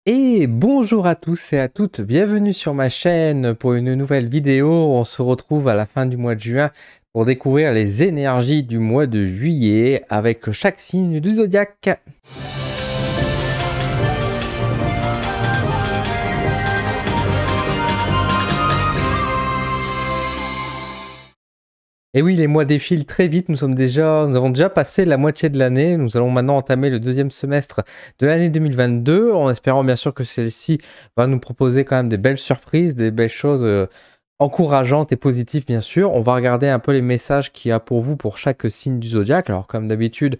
Et bonjour à tous et à toutes, bienvenue sur ma chaîne pour une nouvelle vidéo. On se retrouve à la fin du mois de juin pour découvrir les énergies du mois de juillet avec chaque signe du zodiaque. Et oui, les mois défilent très vite, nous avons déjà passé la moitié de l'année, nous allons maintenant entamer le deuxième semestre de l'année 2022, en espérant bien sûr que celle-ci va nous proposer quand même des belles surprises, des belles choses encourageantes et positives bien sûr. On va regarder un peu les messages qu'il y a pour vous pour chaque signe du zodiaque. Alors comme d'habitude,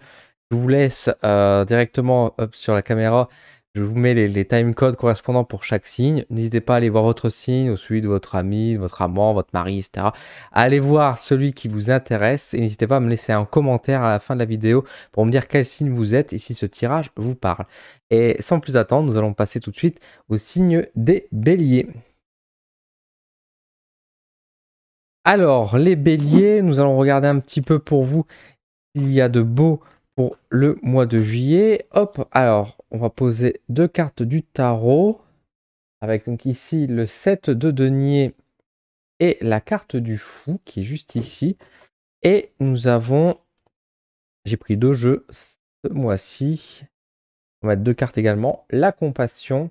je vous laisse directement sur la caméra. Je vous mets les timecodes correspondants pour chaque signe. N'hésitez pas à aller voir votre signe ou celui de votre ami, de votre amant, votre mari, etc. Allez voir celui qui vous intéresse et n'hésitez pas à me laisser un commentaire à la fin de la vidéo pour me dire quel signe vous êtes et si ce tirage vous parle. Et sans plus attendre, nous allons passer tout de suite au signe des béliers. Alors, les béliers, nous allons regarder un petit peu pour vous il y a de beau pour le mois de juillet. Hop, alors, on va poser deux cartes du tarot avec donc ici le 7 de denier et la carte du fou qui est juste ici. Et nous avons, j'ai pris deux jeux ce mois-ci. On va mettre deux cartes également, la compassion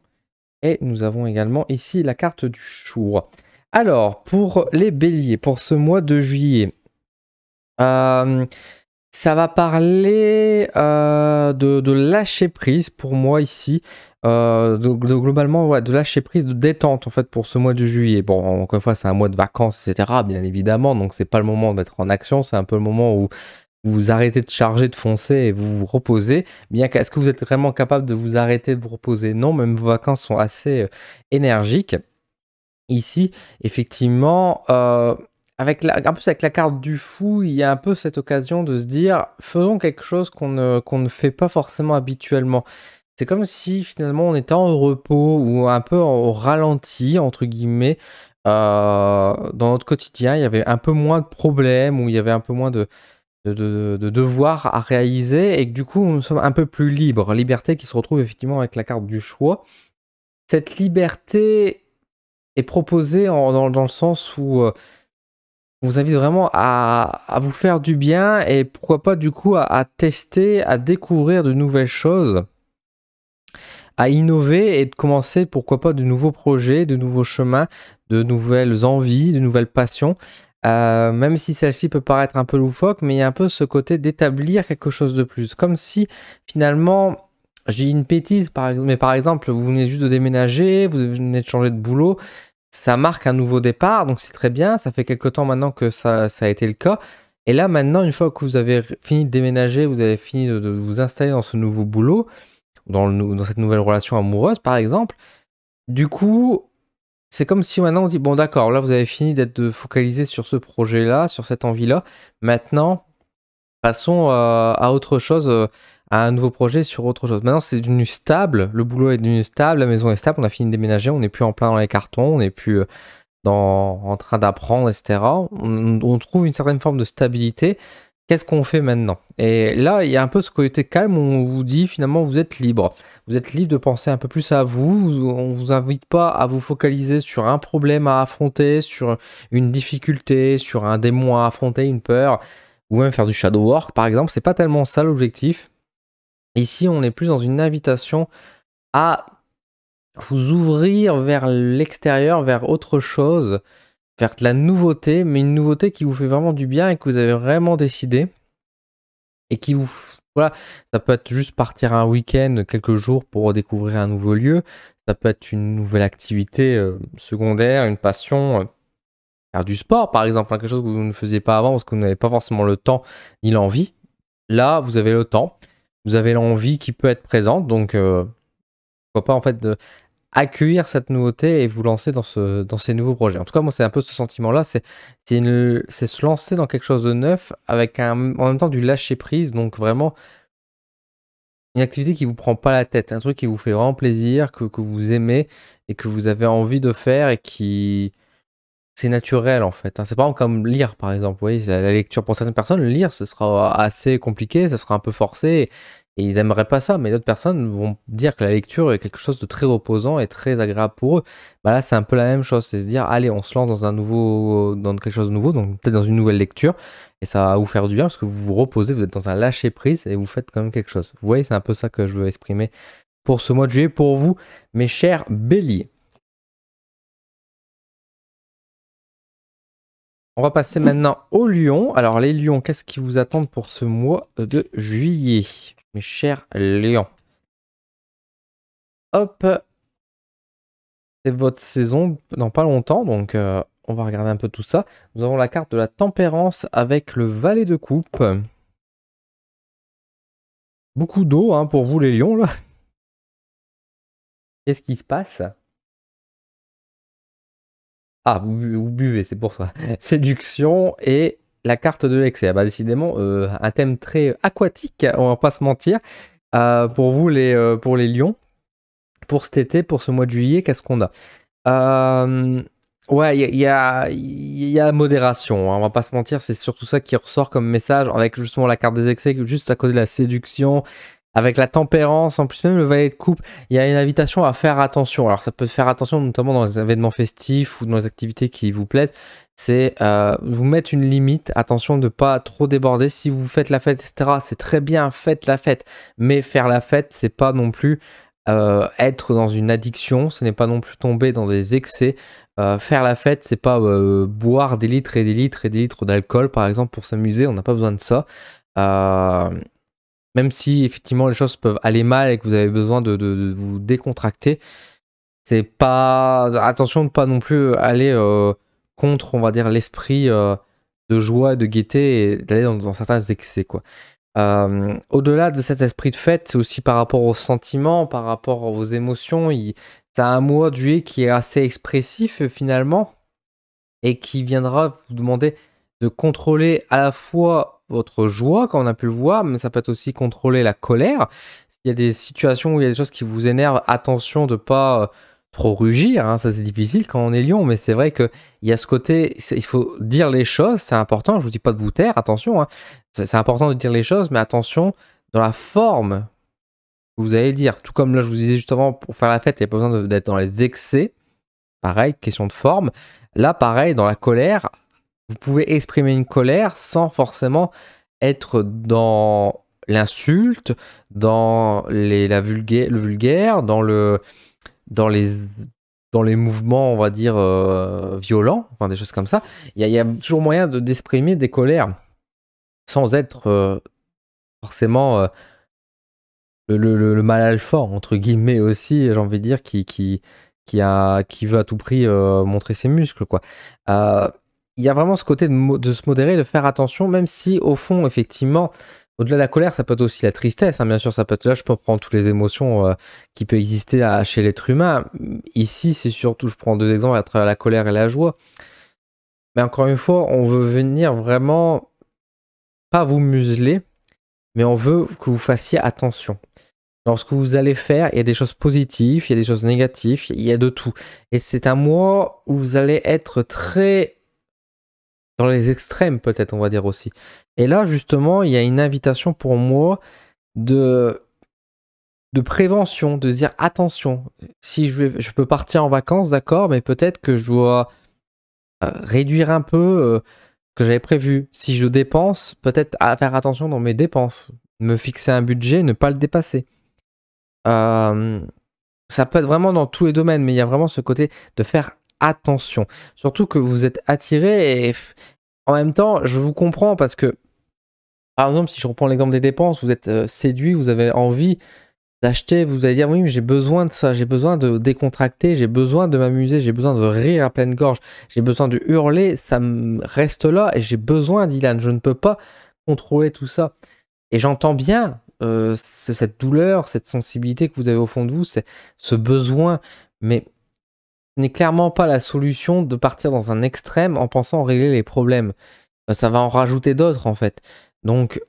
et nous avons également ici la carte du jour. Alors, pour les béliers, pour ce mois de juillet, ça va parler de lâcher prise pour moi ici. Globalement, ouais, de lâcher prise, de détente en fait pour ce mois de juillet. Bon, encore une fois, c'est un mois de vacances, etc. Bien évidemment, donc c'est pas le moment d'être en action, c'est un peu le moment où vous arrêtez de charger, de foncer et vous vous reposez. Bien qu'est-ce que vous êtes vraiment capable de vous arrêter, de vous reposer? Non, même vos vacances sont assez énergiques. Ici, effectivement, en plus avec la carte du fou, il y a un peu cette occasion de se dire, faisons quelque chose qu'on ne fait pas forcément habituellement. C'est comme si finalement on était en repos ou un peu au ralenti, entre guillemets, dans notre quotidien. Il y avait un peu moins de problèmes, ou il y avait un peu moins de devoirs à réaliser, et que du coup nous sommes un peu plus libres. Liberté qui se retrouve effectivement avec la carte du choix. Cette liberté est proposée dans le sens où on vous invite vraiment à vous faire du bien et pourquoi pas du coup à tester, à découvrir de nouvelles choses, à innover et de commencer pourquoi pas de nouveaux projets, de nouveaux chemins, de nouvelles envies, de nouvelles passions. Même si celle-ci peut paraître un peu loufoque, mais il y a un peu ce côté d'établir quelque chose de plus. Comme si finalement, je dis une bêtise par exemple, mais par exemple, vous venez juste de déménager, vous venez de changer de boulot, ça marque un nouveau départ, donc c'est très bien. Ça fait quelque temps maintenant que ça a été le cas. Et là, maintenant, une fois que vous avez fini de déménager, vous avez fini de vous installer dans ce nouveau boulot, dans cette nouvelle relation amoureuse, par exemple, du coup, c'est comme si maintenant on dit, bon d'accord, là vous avez fini d'être focalisé sur ce projet-là, sur cette envie-là. Maintenant, passons à autre chose, à un nouveau projet sur autre chose. Maintenant, c'est devenu stable, le boulot est devenu stable, la maison est stable, on a fini de déménager, on n'est plus en plein dans les cartons, on n'est plus en train d'apprendre, etc. On trouve une certaine forme de stabilité. Qu'est-ce qu'on fait maintenant? Et là, il y a un peu ce côté calme où on vous dit finalement vous êtes libre. Vous êtes libre de penser un peu plus à vous. On ne vous invite pas à vous focaliser sur un problème à affronter, sur une difficulté, sur un démon à affronter, une peur, ou même faire du shadow work par exemple. C'est pas tellement ça l'objectif. Ici, on est plus dans une invitation à vous ouvrir vers l'extérieur, vers autre chose, vers de la nouveauté, mais une nouveauté qui vous fait vraiment du bien et que vous avez vraiment décidé. Et qui vous... Voilà, ça peut être juste partir un week-end, quelques jours pour découvrir un nouveau lieu. Ça peut être une nouvelle activité secondaire, une passion. Faire du sport, par exemple, hein, quelque chose que vous ne faisiez pas avant parce que vous n'avez pas forcément le temps ni l'envie. Là, vous avez le temps. Vous avez l'envie qui peut être présente. Donc, pourquoi pas en fait accueillir cette nouveauté et vous lancer dans ces nouveaux projets. En tout cas, moi, c'est un peu ce sentiment-là, c'est se lancer dans quelque chose de neuf avec en même temps du lâcher-prise, donc vraiment une activité qui vous prend pas la tête, un truc qui vous fait vraiment plaisir, que vous aimez et que vous avez envie de faire et qui... C'est naturel en fait, hein. C'est pas comme lire par exemple, vous voyez, la lecture pour certaines personnes, lire ce sera assez compliqué, ça sera un peu forcé et ils aimeraient pas ça, mais d'autres personnes vont dire que la lecture est quelque chose de très reposant et très agréable pour eux. Bah là, c'est un peu la même chose, c'est se dire, allez, on se lance dans quelque chose de nouveau, donc peut-être dans une nouvelle lecture, et ça va vous faire du bien parce que vous vous reposez, vous êtes dans un lâcher prise et vous faites quand même quelque chose. Vous voyez, c'est un peu ça que je veux exprimer pour ce mois de juillet pour vous, mes chers béliers. On va passer maintenant aux lions. Alors les lions, qu'est-ce qui vous attend pour ce mois de juillet, mes chers lions? Hop, c'est votre saison dans pas longtemps, donc on va regarder un peu tout ça. Nous avons la carte de la tempérance avec le valet de coupe. Beaucoup d'eau hein, pour vous les lions là. Qu'est-ce qui se passe? Ah, vous buvez, c'est pour ça. Séduction et la carte de l'excès. Ah bah, décidément, un thème très aquatique, on va pas se mentir. Pour vous, pour les lions, pour cet été, pour ce mois de juillet, qu'est-ce qu'on a? Ouais, il y a la modération, hein, on va pas se mentir, c'est surtout ça qui ressort comme message, avec justement la carte des excès, juste à côté de la séduction, avec la tempérance, en plus même le valet de coupe, il y a une invitation à faire attention. Alors ça peut faire attention notamment dans les événements festifs ou dans les activités qui vous plaisent, c'est vous mettre une limite, attention de ne pas trop déborder. Si vous faites la fête, etc., c'est très bien, faites la fête, mais faire la fête, c'est pas non plus être dans une addiction, ce n'est pas non plus tomber dans des excès. Faire la fête, c'est pas boire des litres et des litres et des litres d'alcool, par exemple, pour s'amuser, on n'a pas besoin de ça. Même si effectivement les choses peuvent aller mal et que vous avez besoin de vous décontracter, c'est pas. Attention de ne pas non plus aller contre, on va dire, l'esprit de joie, de gaieté et d'aller dans certains excès, quoi. Au-delà de cet esprit de fête, c'est aussi par rapport aux sentiments, par rapport aux émotions. C'est un mois de juillet qui est assez expressif finalement et qui viendra vous demander de contrôler à la fois votre joie, comme on a pu le voir, mais ça peut être aussi contrôler la colère. S'il y a des situations où il y a des choses qui vous énervent, attention de ne pas trop rugir, hein, ça c'est difficile quand on est lion, mais c'est vrai qu'il y a ce côté, il faut dire les choses, c'est important, je ne vous dis pas de vous taire, attention, hein, c'est important de dire les choses, mais attention dans la forme que vous allez dire. Tout comme là je vous disais juste avant, pour faire la fête, il n'y a pas besoin d'être dans les excès, pareil, question de forme. Là pareil, dans la colère, vous pouvez exprimer une colère sans forcément être dans l'insulte, dans le vulgaire, dans les, dans les mouvements, on va dire, violents, enfin des choses comme ça. Il y a toujours moyen d'exprimer des colères sans être forcément le mal alpha, entre guillemets aussi, j'ai envie de dire, qui veut à tout prix montrer ses muscles, quoi. Il y a vraiment ce côté de se modérer, de faire attention, même si au fond, effectivement, au-delà de la colère, ça peut être aussi la tristesse, hein, bien sûr, ça peut être là, je peux prendre toutes les émotions qui peuvent exister chez l'être humain. Ici, c'est surtout, je prends deux exemples à travers la colère et la joie. Mais encore une fois, on veut venir vraiment, pas vous museler, mais on veut que vous fassiez attention. Dans ce que vous allez faire, il y a des choses positives, il y a des choses négatives, il y a de tout. Et c'est un mois où vous allez être très dans les extrêmes peut-être, on va dire aussi. Et là, justement, il y a une invitation pour moi de, de prévention, de se dire attention, si je peux partir en vacances, d'accord, mais peut-être que je dois réduire un peu ce que j'avais prévu. Si je dépense, peut-être à faire attention dans mes dépenses, me fixer un budget, ne pas le dépasser. Ça peut être vraiment dans tous les domaines, mais il y a vraiment ce côté de faire attention. Surtout que vous êtes attiré et en même temps, je vous comprends parce que, par exemple, si je reprends l'exemple des dépenses, vous êtes séduit, vous avez envie d'acheter, vous allez dire oui, mais j'ai besoin de ça, j'ai besoin de décontracter, j'ai besoin de m'amuser, j'ai besoin de rire à pleine gorge, j'ai besoin de hurler, ça me reste là et j'ai besoin d'Ilan, je ne peux pas contrôler tout ça. Et j'entends bien cette douleur, cette sensibilité que vous avez au fond de vous, ce besoin, mais ce n'est clairement pas la solution de partir dans un extrême en pensant régler les problèmes. Ça va en rajouter d'autres en fait. Donc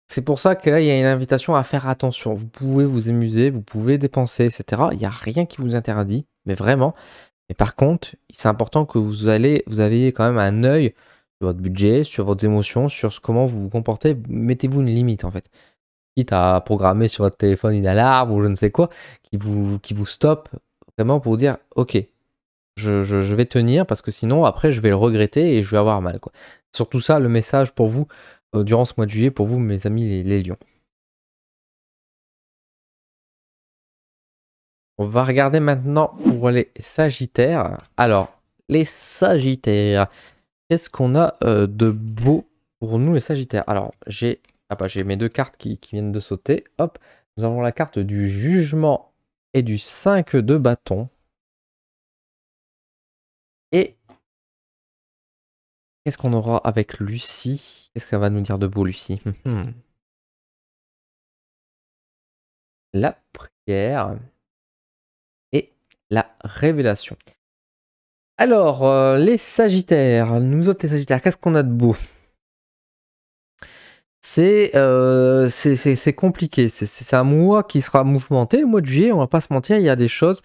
c'est pour ça que là il y a une invitation à faire attention. Vous pouvez vous amuser, vous pouvez dépenser, etc. Il n'y a rien qui vous interdit, mais vraiment. Mais par contre, c'est important que vous ayez quand même un œil sur votre budget, sur vos émotions, sur comment vous vous comportez. Mettez-vous une limite en fait. quitte à programmer sur votre téléphone une alarme ou je ne sais quoi, qui vous stoppe vraiment pour vous dire ok, je vais tenir parce que sinon après je vais le regretter et je vais avoir mal, quoi. Surtout ça, le message pour vous durant ce mois de juillet, pour vous mes amis les lions. On va regarder maintenant pour les sagittaires. Alors, les sagittaires, qu'est-ce qu'on a de beau pour nous les sagittaires? Alors, j'ai j'ai mes deux cartes qui viennent de sauter. Hop, nous avons la carte du jugement et du 5 de bâton. Et qu'est-ce qu'on aura avec Lucie? Qu'est-ce qu'elle va nous dire de beau, Lucie? La prière et la révélation. Alors, les sagittaires, nous autres les sagittaires, qu'est-ce qu'on a de beau? C'est compliqué, c'est un mois qui sera mouvementé, le mois de juillet, on va pas se mentir, il y a des choses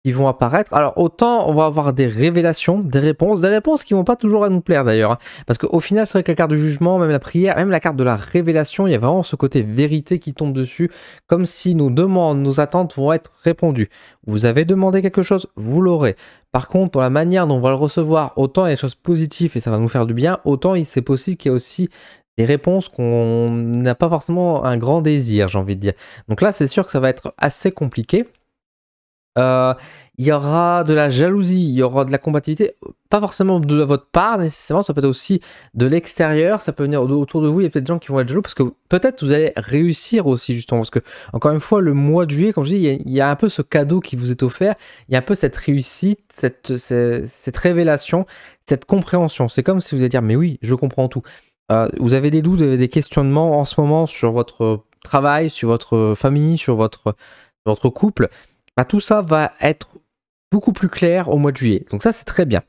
qui vont apparaître. Alors autant on va avoir des révélations, des réponses qui vont pas toujours à nous plaire d'ailleurs, hein. Parce qu'au final c'est vrai que la carte du jugement, même la prière, même la carte de la révélation, il y a vraiment ce côté vérité qui tombe dessus, comme si nos demandes, nos attentes vont être répondues. Vous avez demandé quelque chose, vous l'aurez. Par contre, dans la manière dont on va le recevoir, autant il y a des choses positives et ça va nous faire du bien, autant c'est possible qu'il y ait aussi des réponses qu'on n'a pas forcément un grand désir, j'ai envie de dire. Donc là, c'est sûr que ça va être assez compliqué. Il y aura de la jalousie, il y aura de la combativité, pas forcément de votre part nécessairement, ça peut être aussi de l'extérieur, ça peut venir autour de vous, il y a peut-être des gens qui vont être jaloux parce que peut-être vous allez réussir aussi justement, parce que encore une fois, le mois de juillet, comme je dis, il y a un peu ce cadeau qui vous est offert, il y a un peu cette réussite, cette révélation, cette compréhension. C'est comme si vous alliez dire, mais oui, je comprends tout. Vous avez des doutes, vous avez des questionnements en ce moment sur votre travail, sur votre famille, sur votre couple. Bah, tout ça va être beaucoup plus clair au mois de juillet. Donc ça, c'est très bien.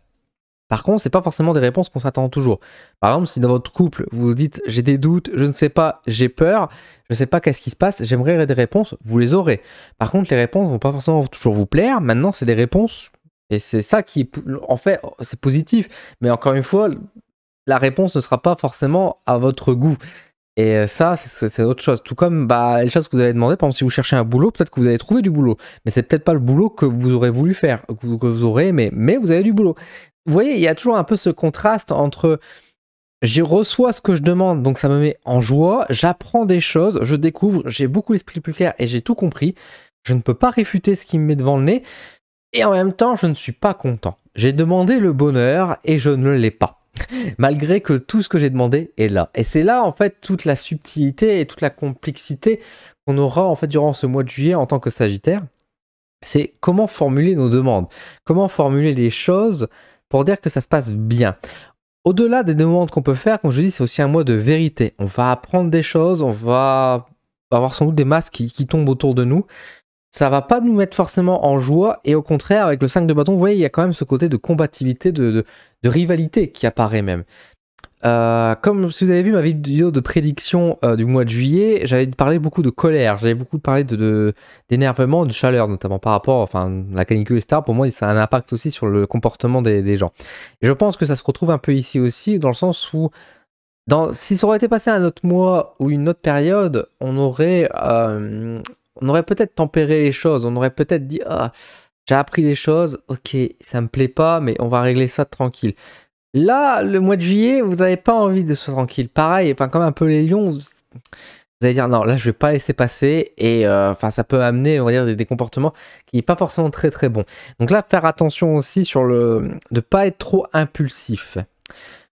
Par contre, c'est pas forcément des réponses qu'on s'attend toujours. Par exemple, si dans votre couple, vous vous dites j'ai des doutes, je ne sais pas, j'ai peur, je ne sais pas qu'est-ce qui se passe, j'aimerais des réponses, vous les aurez. Par contre, les réponses vont pas forcément toujours vous plaire. Maintenant, c'est des réponses et c'est ça qui est en fait, c'est positif. Mais encore une fois, la réponse ne sera pas forcément à votre goût. Et ça, c'est autre chose. Tout comme les choses que vous avez demandé, par exemple, si vous cherchez un boulot, peut-être que vous avez trouvé du boulot. Mais c'est peut-être pas le boulot que vous aurez voulu faire, que vous aurez aimé, mais vous avez du boulot. Vous voyez, il y a toujours un peu ce contraste entre je reçois ce que je demande, donc ça me met en joie, j'apprends des choses, je découvre, j'ai beaucoup l'esprit plus clair et j'ai tout compris. Je ne peux pas réfuter ce qui me met devant le nez. Et en même temps, je ne suis pas content. J'ai demandé le bonheur et je ne l'ai pas. Malgré que tout ce que j'ai demandé est là. Et c'est là en fait toute la subtilité et toute la complexité qu'on aura en fait durant ce mois de juillet en tant que Sagittaire. C'est comment formuler nos demandes, comment formuler les choses pour dire que ça se passe bien. Au-delà des demandes qu'on peut faire, comme je dis, c'est aussi un mois de vérité. On va apprendre des choses, on va avoir sans doute des masques qui tombent autour de nous. Ça va pas nous mettre forcément en joie, et au contraire, avec le 5 de bâton, vous voyez, il y a quand même ce côté de combativité, de rivalité qui apparaît même. Comme si vous avez vu ma vidéo de prédiction du mois de juillet, j'avais parlé beaucoup de colère, j'avais beaucoup parlé d'énervement, de chaleur, notamment par rapport, enfin, la canicule, etc. Pour moi, ça a un impact aussi sur le comportement des gens. Et je pense que ça se retrouve un peu ici aussi, dans le sens où, si ça aurait été passé un autre mois ou une autre période, on aurait peut-être tempéré les choses, on aurait peut-être dit ah, j'ai appris des choses, ok, ça me plaît pas, mais on va régler ça tranquille. Là, le mois de juillet, vous n'avez pas envie de se tranquille. Pareil, enfin, comme un peu les lions, vous allez dire non, là je vais pas laisser passer, et ça peut amener, on va dire, des comportements qui n'est pas forcément très très bon. Donc là, faire attention aussi sur de pas être trop impulsif.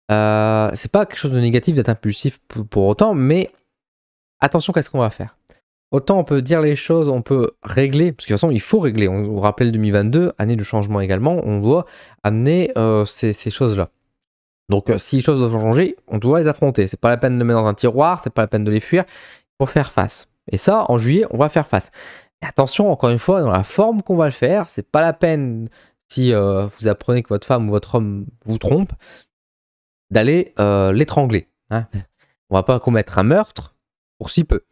C'est pas quelque chose de négatif d'être impulsif pour autant, mais attention, qu'est-ce qu'on va faire? Autant on peut dire les choses, on peut régler, parce que de toute façon il faut régler. On vous rappelle 2022, année de changement également, on doit amener ces choses-là. Donc si les choses doivent changer, on doit les affronter. C'est pas la peine de les mettre dans un tiroir, c'est pas la peine de les fuir, il faut faire face. Et ça, en juillet, on va faire face. Et attention, encore une fois, dans la forme qu'on va le faire, c'est pas la peine, si vous apprenez que votre femme ou votre homme vous trompe, d'aller l'étrangler, hein. On va pas commettre un meurtre pour si peu.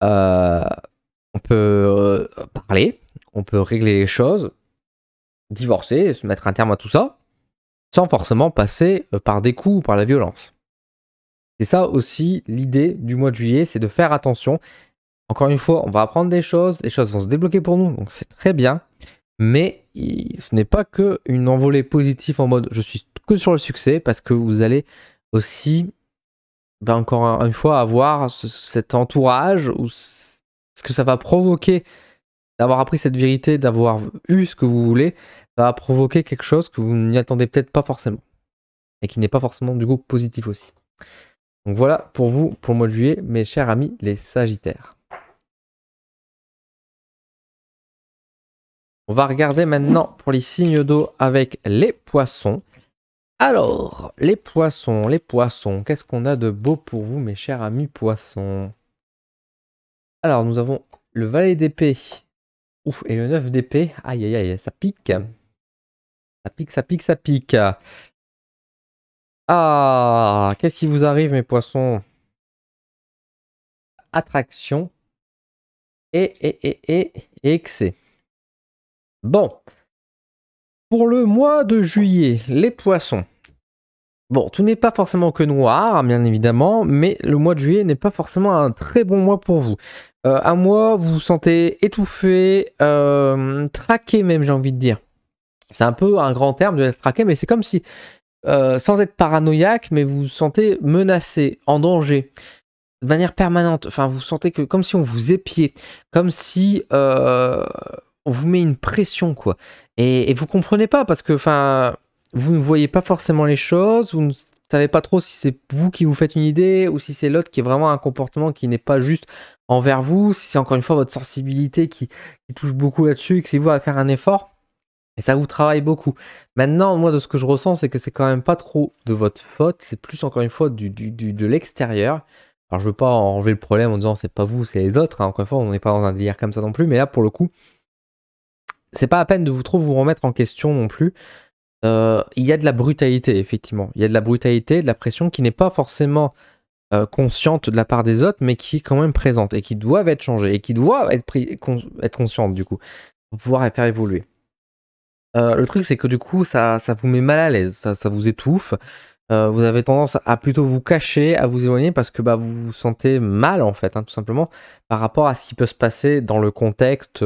On peut parler, on peut régler les choses, divorcer, se mettre un terme à tout ça, sans forcément passer par des coups ou par la violence. C'est ça aussi l'idée du mois de juillet, c'est de faire attention. Encore une fois, on va apprendre des choses, les choses vont se débloquer pour nous, donc c'est très bien. Mais ce n'est pas que une envolée positive en mode je suis que sur le succès, parce que vous allez aussi, encore une fois, avoir cet entourage ou ce que ça va provoquer d'avoir appris cette vérité, d'avoir eu ce que vous voulez, ça va provoquer quelque chose que vous n'y attendez peut-être pas forcément et qui n'est pas forcément du coup positif aussi. Donc voilà pour vous, pour le mois de juillet, mes chers amis les Sagittaires. On va regarder maintenant pour les signes d'eau avec les Poissons. Alors, les Poissons, qu'est-ce qu'on a de beau pour vous, mes chers amis Poissons? Alors, nous avons le valet d'épée. Ouf, et le 9 d'épée. Aïe, aïe, aïe, ça pique. Ça pique, ça pique, ça pique. Ah, qu'est-ce qui vous arrive, mes Poissons? Attraction et excès. Bon, pour le mois de juillet, les Poissons. Bon, tout n'est pas forcément que noir, bien évidemment, mais le mois de juillet n'est pas forcément un très bon mois pour vous. Un mois, vous vous sentez étouffé, traqué même, j'ai envie de dire. C'est un peu un grand terme de être traqué, mais c'est comme si, sans être paranoïaque, mais vous vous sentez menacé, en danger, de manière permanente. Enfin, vous sentez que comme si on vous épiait, comme si on vous met une pression, quoi. Et vous comprenez pas, parce que, enfin, vous ne voyez pas forcément les choses, vous ne savez pas trop si c'est vous qui vous faites une idée, ou si c'est l'autre qui est vraiment un comportement qui n'est pas juste envers vous, si c'est encore une fois votre sensibilité qui touche beaucoup là-dessus, et que c'est vous à faire un effort. Et ça vous travaille beaucoup. Maintenant, moi, de ce que je ressens, c'est que c'est quand même pas trop de votre faute. C'est plus, encore une fois, de l'extérieur. Alors, je veux pas enlever le problème en disant c'est pas vous, c'est les autres, hein. Encore une fois, on n'est pas dans un délire comme ça non plus. Mais là, pour le coup, c'est pas à peine de vous trop vous remettre en question non plus. Il y a de la brutalité, effectivement. Il y a de la brutalité, de la pression qui n'est pas forcément consciente de la part des autres, mais qui est quand même présente et qui doivent être changées et qui doivent être conscientes, du coup, pour pouvoir faire évoluer. Le truc, c'est que du coup, ça vous met mal à l'aise, ça vous étouffe. Vous avez tendance à plutôt vous cacher, à vous éloigner parce que bah, vous vous sentez mal, en fait, hein, tout simplement, par rapport à ce qui peut se passer dans le contexte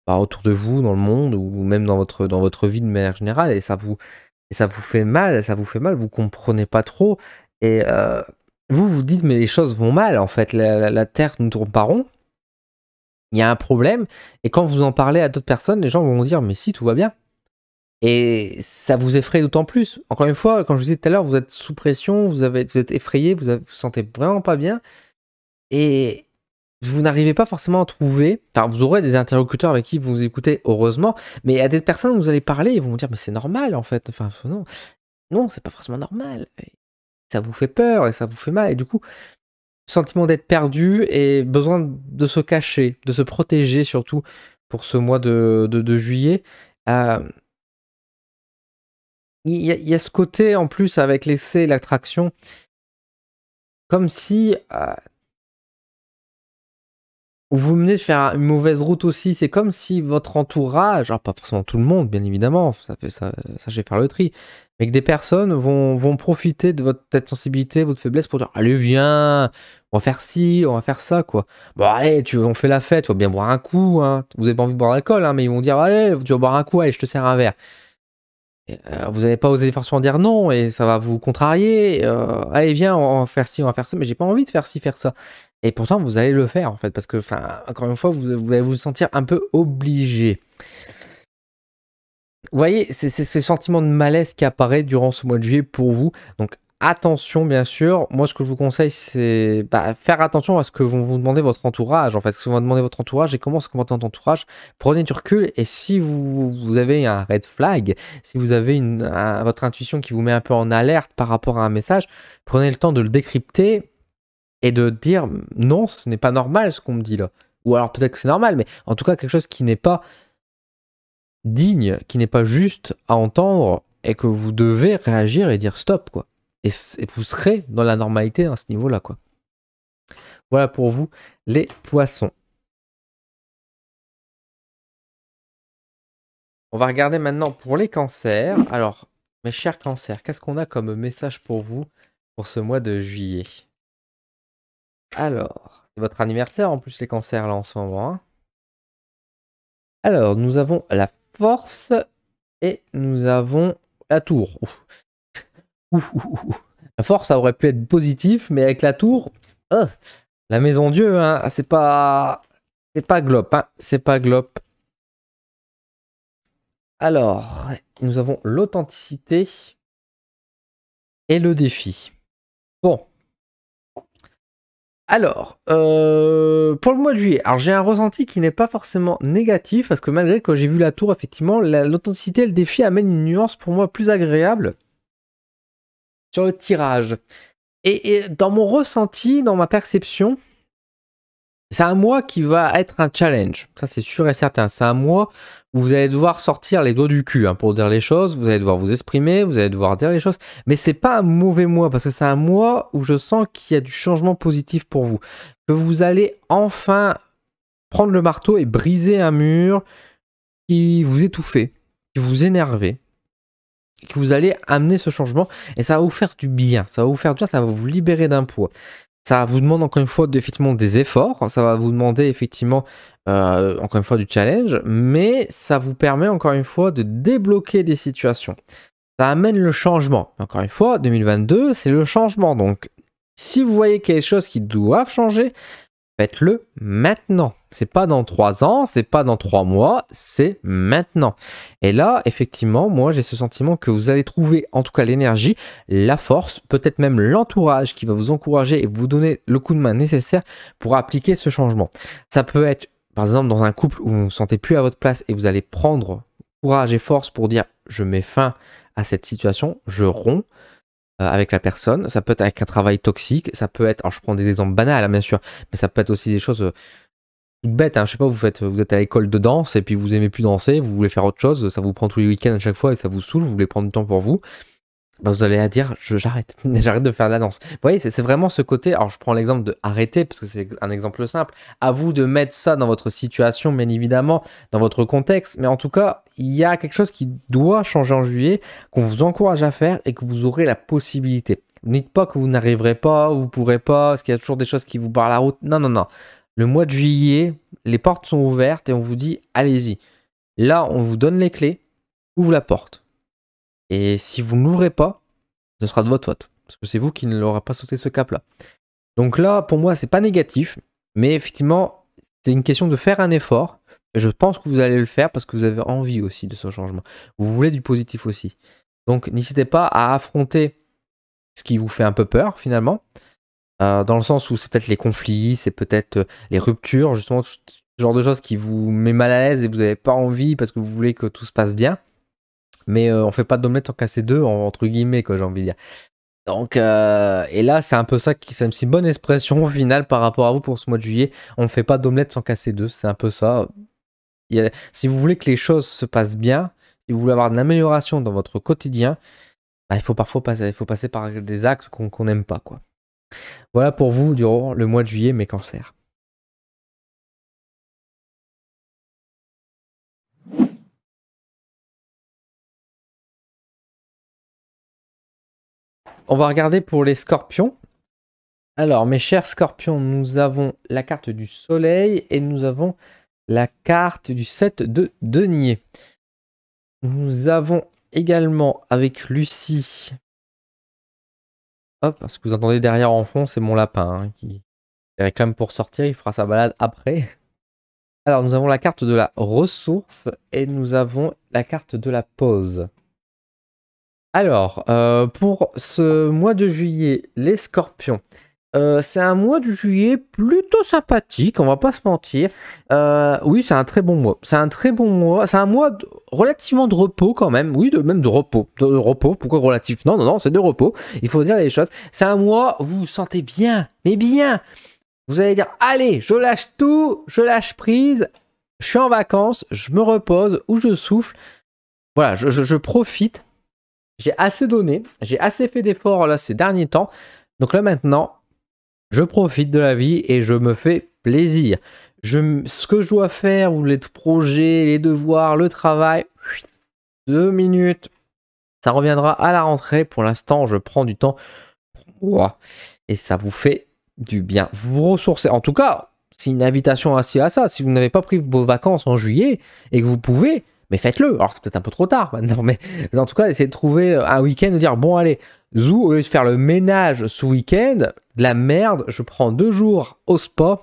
autour de vous, dans le monde, ou même dans votre vie de manière générale, et ça vous fait mal, vous comprenez pas trop. Et vous vous dites, mais les choses vont mal, en fait, la Terre ne tourne pas rond, il y a un problème, et quand vous en parlez à d'autres personnes, les gens vont vous dire, mais si, tout va bien. Et ça vous effraie d'autant plus. Encore une fois, comme je vous disais tout à l'heure, vous êtes sous pression, vous êtes effrayé, vous sentez vraiment pas bien, et vous n'arrivez pas forcément à trouver. Enfin, vous aurez des interlocuteurs avec qui vous écoutez, heureusement, mais à des personnes, vous allez parler, ils vont vous dire, mais c'est normal en fait. Enfin, non, non, c'est pas forcément normal. Et ça vous fait peur et ça vous fait mal, et du coup, sentiment d'être perdu et besoin de se cacher, de se protéger surtout pour ce mois de juillet. Euh, il y a ce côté en plus avec l'essai et l'attraction, comme si vous venez de faire une mauvaise route aussi. C'est comme si votre entourage, alors pas forcément tout le monde, bien évidemment, ça fait ça, sachez faire le tri, mais que des personnes vont profiter de votre tête sensibilité, votre faiblesse pour dire allez viens, on va faire ci, on va faire ça quoi. Bon allez, on fait la fête, tu vas bien boire un coup, hein. Vous avez pas envie de boire d'alcool, hein, mais ils vont dire allez, tu vas boire un coup, allez, je te sers un verre. Et, vous n'allez pas oser forcément dire non et ça va vous contrarier. Allez, viens, on va faire ci, on va faire ça, mais j'ai pas envie de faire ci, faire ça. Et pourtant, vous allez le faire en fait, parce que, enfin, encore une fois, vous allez vous sentir un peu obligé. Vous voyez, c'est ce sentiment de malaise qui apparaît durant ce mois de juillet pour vous. Donc attention, bien sûr. Moi, ce que je vous conseille, c'est faire attention à ce que vont vous demander votre entourage. En fait, ce que va demander votre entourage et comment se comporte votre entourage. Prenez du recul et si vous avez un red flag, si vous avez votre intuition qui vous met un peu en alerte par rapport à un message, prenez le temps de le décrypter et de dire non, ce n'est pas normal ce qu'on me dit là. Ou alors peut-être que c'est normal, mais en tout cas quelque chose qui n'est pas digne, qui n'est pas juste à entendre et que vous devez réagir et dire stop quoi. Et vous serez dans la normalité à ce niveau-là quoi. Voilà pour vous les poissons. On va regarder maintenant pour les cancers. Alors mes chers cancers, qu'est-ce qu'on a comme message pour vous pour ce mois de juillet. Alors, c'est votre anniversaire en plus les cancers là en ce moment, hein. Alors, nous avons la force et nous avons la tour. La force, ça aurait pu être positif, mais avec la tour, la maison Dieu, hein, c'est pas glop, hein, c'est pas glop. Alors, nous avons l'authenticité et le défi. Bon. Alors, pour le mois de juillet, alors j'ai un ressenti qui n'est pas forcément négatif, parce que malgré que j'ai vu la tour, effectivement, l'authenticité et le défi amènent une nuance pour moi plus agréable sur le tirage. Et dans mon ressenti, dans ma perception, c'est un mois qui va être un challenge. Ça, c'est sûr et certain. C'est un mois où vous allez devoir sortir les doigts du cul, hein, pour dire les choses. Vous allez devoir vous exprimer, vous allez devoir dire les choses. Mais c'est pas un mauvais mois, parce que c'est un mois où je sens qu'il y a du changement positif pour vous. Que vous allez enfin prendre le marteau et briser un mur qui vous étouffait, qui vous énervait, que vous allez amener ce changement. Et ça va vous faire du bien. Ça va vous faire du bien, ça va vous libérer d'un poids. Ça vous demande encore une fois effectivement des efforts, ça va vous demander effectivement encore une fois du challenge, mais ça vous permet encore une fois de débloquer des situations. Ça amène le changement. Encore une fois, 2022, c'est le changement. Donc, si vous voyez quelque chose qui doit changer, faites-le maintenant. C'est pas dans 3 ans, c'est pas dans 3 mois, c'est maintenant. Et là, effectivement, moi j'ai ce sentiment que vous allez trouver en tout cas l'énergie, la force, peut-être même l'entourage qui va vous encourager et vous donner le coup de main nécessaire pour appliquer ce changement. Ça peut être, par exemple, dans un couple où vous ne vous sentez plus à votre place et vous allez prendre courage et force pour dire je mets fin à cette situation, je romps avec la personne. Ça peut être avec un travail toxique, ça peut être, alors je prends des exemples banals, hein, bien sûr, mais ça peut être aussi des choses toutes bêtes, hein. Je sais pas, vous êtes à l'école de danse et puis vous aimez plus danser, vous voulez faire autre chose, ça vous prend tous les week-ends à chaque fois et ça vous saoule, vous voulez prendre du temps pour vous. Bah, vous allez dire j'arrête, j'arrête de faire de la danse. Vous voyez, c'est vraiment ce côté. Alors je prends l'exemple de arrêter parce que c'est un exemple simple. À vous de mettre ça dans votre situation, bien évidemment, dans votre contexte. Mais en tout cas, il y a quelque chose qui doit changer en juillet, qu'on vous encourage à faire et que vous aurez la possibilité. Ne dites pas que vous n'arriverez pas, vous ne pourrez pas, parce qu'il y a toujours des choses qui vous barrent la route. Non, non, non. Le mois de juillet, les portes sont ouvertes et on vous dit allez-y. Là, on vous donne les clés, ouvre la porte. Et si vous n'ouvrez pas, ce sera de votre faute. Parce que c'est vous qui ne l'aurez pas sauté ce cap-là. Donc là, pour moi, c'est pas négatif. Mais effectivement, c'est une question de faire un effort. Et je pense que vous allez le faire parce que vous avez envie aussi de ce changement. Vous voulez du positif aussi. Donc n'hésitez pas à affronter ce qui vous fait un peu peur finalement. Dans le sens où c'est peut-être les conflits, c'est peut-être les ruptures, justement, ce genre de choses qui vous met mal à l'aise et vous n'avez pas envie parce que vous voulez que tout se passe bien. Mais on fait pas d'omelette sans casser deux, entre guillemets, quoi, j'ai envie de dire. Donc, et là, c'est un peu ça qui, c'est une bonne expression au final par rapport à vous pour ce mois de juillet. On ne fait pas d'omelette sans casser deux, c'est un peu ça. Si vous voulez que les choses se passent bien, si vous voulez avoir une amélioration dans votre quotidien, bah, il faut parfois passer par des actes qu'on n'aime pas, quoi. Voilà pour vous durant le mois de juillet, mes cancers. On va regarder pour les scorpions. Alors, mes chers scorpions, nous avons la carte du soleil et nous avons la carte du 7 de denier. Nous avons également avec Lucie. Hop, ce que vous entendez derrière en fond, c'est mon lapin, hein, qui réclame pour sortir. Il fera sa balade après. Alors, nous avons la carte de la ressource et nous avons la carte de la pause. Alors, pour ce mois de juillet, les scorpions. C'est un mois de juillet plutôt sympathique, on va pas se mentir. Oui, c'est un très bon mois. C'est un très bon mois. C'est un mois relativement de repos quand même. Oui, même de repos. De repos. Pourquoi relatif? Non, non, non, c'est de repos. Il faut dire les choses. C'est un mois où vous vous sentez bien, mais bien. Vous allez dire, allez, je lâche tout, je lâche prise. Je suis en vacances, je me repose ou je souffle. Voilà, je profite. J'ai assez donné, j'ai assez fait d'efforts là ces derniers temps. Donc là maintenant, je profite de la vie et je me fais plaisir. Ce que je dois faire, ou les projets, les devoirs, le travail, 2 minutes, ça reviendra à la rentrée. Pour l'instant, je prends du temps pour mois. Et ça vous fait du bien. Vous vous ressourcez. En tout cas, c'est une invitation aussi à ça. Si vous n'avez pas pris vos vacances en juillet et que vous pouvez, mais faites-le. Alors c'est peut-être un peu trop tard maintenant, mais en tout cas, essayez de trouver un week-end, de dire bon allez, zou, au lieu de faire le ménage ce week-end, de la merde, je prends 2 jours au spa.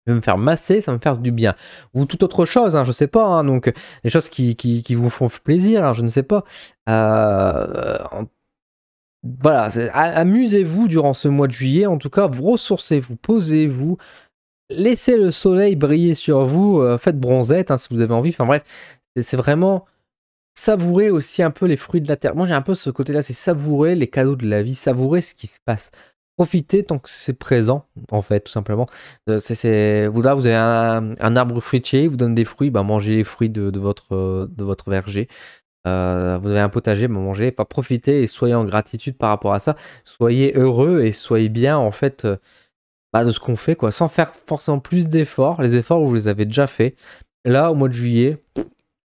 Je vais me faire masser, ça va me faire du bien. Ou toute autre chose, hein, je sais pas. Hein, donc, des choses qui vous font plaisir, hein, je ne sais pas. Voilà, amusez-vous durant ce mois de juillet. En tout cas, vous ressourcez-vous, posez-vous, laissez le soleil briller sur vous, faites bronzette hein, si vous avez envie. Enfin bref, c'est vraiment savourer aussi un peu les fruits de la terre. Moi, j'ai un peu ce côté-là, c'est savourer les cadeaux de la vie, savourer ce qui se passe. Profitez tant que c'est présent, en fait, tout simplement. Là, vous avez un arbre fruitier, il vous donne des fruits, bah, mangez les fruits de votre verger. Vous avez un potager, bah, mangez, enfin, profitez et soyez en gratitude par rapport à ça. Soyez heureux et soyez bien, en fait, bah, de ce qu'on fait, quoi, sans faire forcément plus d'efforts. Les efforts, vous les avez déjà faits. Là, au mois de juillet,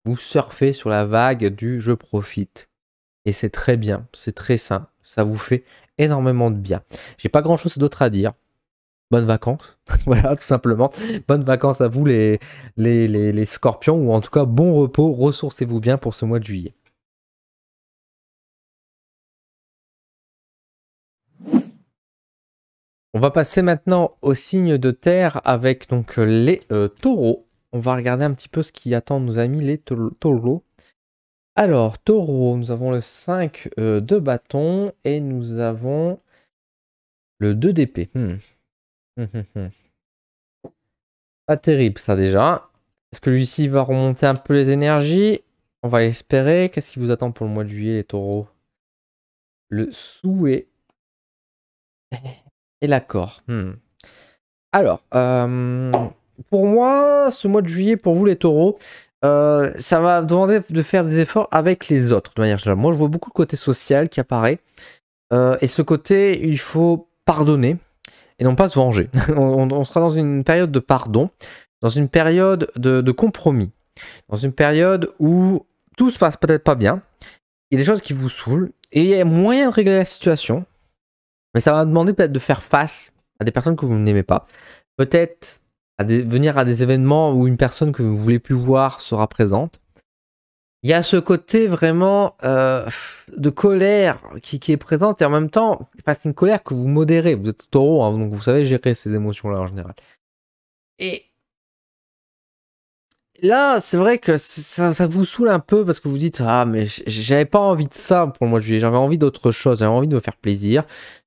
vous surfez sur la vague du je profite. Et c'est très bien, c'est très sain, ça vous fait énormément de bien. J'ai pas grand chose d'autre à dire. Bonnes vacances, voilà, tout simplement. Bonnes vacances à vous les scorpions, ou en tout cas bon repos, ressourcez-vous bien pour ce mois de juillet. On va passer maintenant au signe de terre avec donc les taureaux. On va regarder un petit peu ce qui attend nos amis les taureaux. Alors, taureau, nous avons le 5 de bâton et nous avons le 2 d'épée. Pas terrible ça déjà. Est-ce que lui-ci va remonter un peu les énergies? On va espérer. Qu'est-ce qui vous attend pour le mois de juillet, les taureaux? Le souhait et l'accord. Alors, pour moi, ce mois de juillet, pour vous les taureaux, ça va demander de faire des efforts avec les autres, de manière générale. Moi, je vois beaucoup le côté social qui apparaît. Et ce côté, il faut pardonner et non pas se venger. On sera dans une période de pardon, dans une période de compromis, dans une période où tout se passe peut-être pas bien, il y a des choses qui vous saoulent, et il y a moyen de régler la situation, mais ça va demander peut-être de faire face à des personnes que vous n'aimez pas, peut-être venir à des événements où une personne que vous ne voulez plus voir sera présente. Il y a ce côté vraiment de colère qui est présente, et en même temps, c'est une colère que vous modérez. Vous êtes taureau, hein, donc vous savez gérer ces émotions-là en général. Et là, c'est vrai que ça vous saoule un peu parce que vous dites ah mais j'avais pas envie de ça pour le mois de juillet, j'avais envie d'autre chose, j'avais envie de me faire plaisir,